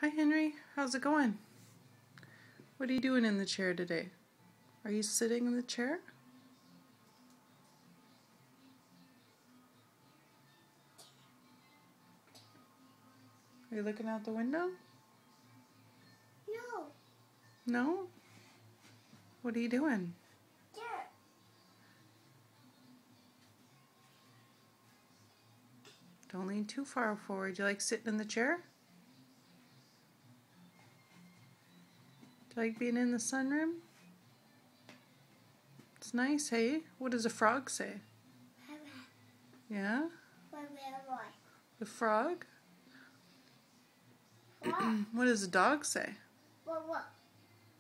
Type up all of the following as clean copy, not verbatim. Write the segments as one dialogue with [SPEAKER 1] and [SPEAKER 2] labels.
[SPEAKER 1] Hi Henry, how's it going? What are you doing in the chair today? Are you sitting in the chair? Are you looking out the window?
[SPEAKER 2] No.
[SPEAKER 1] No? What are you doing?
[SPEAKER 2] There.
[SPEAKER 1] Don't lean too far forward. Do you like sitting in the chair? Do you like being in the sunroom? It's nice, hey? What does a frog say? Yeah? The frog? What does a dog say?
[SPEAKER 2] What?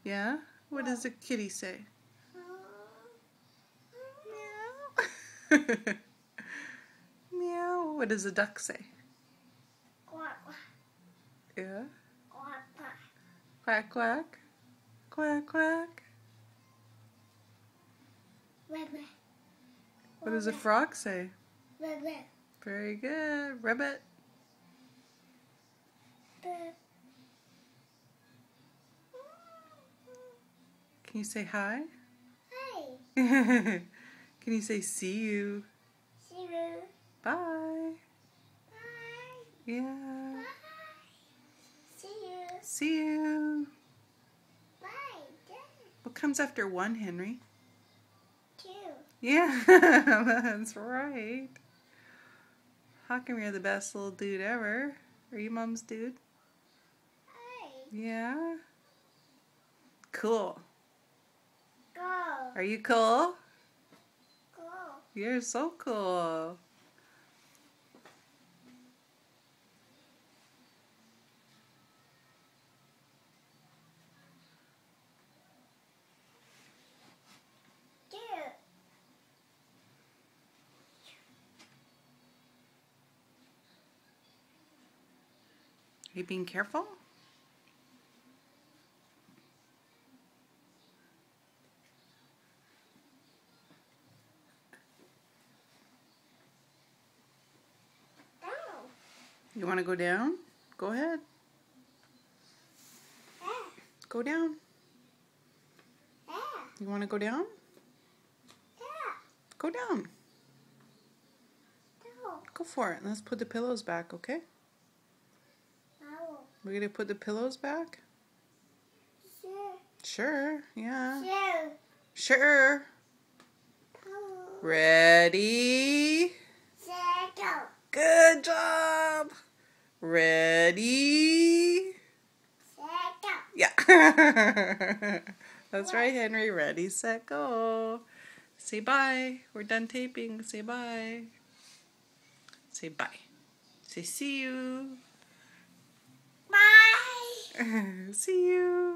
[SPEAKER 1] Yeah? What does a kitty say? Meow. Meow. What does a duck say?
[SPEAKER 2] Quack.
[SPEAKER 1] Yeah?
[SPEAKER 2] Quack.
[SPEAKER 1] Quack, quack. Quack, quack.
[SPEAKER 2] Rabbit.
[SPEAKER 1] What does a frog say?
[SPEAKER 2] Rabbit.
[SPEAKER 1] Very good. Rabbit. Can you say hi?
[SPEAKER 2] Hi.
[SPEAKER 1] Can you say see you?
[SPEAKER 2] See you.
[SPEAKER 1] Bye.
[SPEAKER 2] Bye.
[SPEAKER 1] Yeah.
[SPEAKER 2] Bye. See you.
[SPEAKER 1] See you.
[SPEAKER 2] Bye.
[SPEAKER 1] What comes after 1, Henry?
[SPEAKER 2] 2.
[SPEAKER 1] Yeah, that's right. How come you're the best little dude ever? Are you mom's dude?
[SPEAKER 2] Hi.
[SPEAKER 1] Yeah. Cool.
[SPEAKER 2] Go.
[SPEAKER 1] Are you cool?
[SPEAKER 2] Go.
[SPEAKER 1] You're so cool.
[SPEAKER 2] There.
[SPEAKER 1] Are you being careful?
[SPEAKER 2] Down.
[SPEAKER 1] You want to go down? Go ahead. Go down. You want to go down? Go down. Go for it. Let's put the pillows back, okay?
[SPEAKER 2] No.
[SPEAKER 1] We're going to put the pillows back?
[SPEAKER 2] Sure.
[SPEAKER 1] Sure, yeah.
[SPEAKER 2] Sure.
[SPEAKER 1] Sure.
[SPEAKER 2] Go.
[SPEAKER 1] Ready?
[SPEAKER 2] Set, go.
[SPEAKER 1] Good job. Ready?
[SPEAKER 2] Set, go.
[SPEAKER 1] Yeah. That's right, Henry. Ready, set, go. Say bye. We're done taping. Say bye. Say bye. Say see you.
[SPEAKER 2] Bye.
[SPEAKER 1] See you.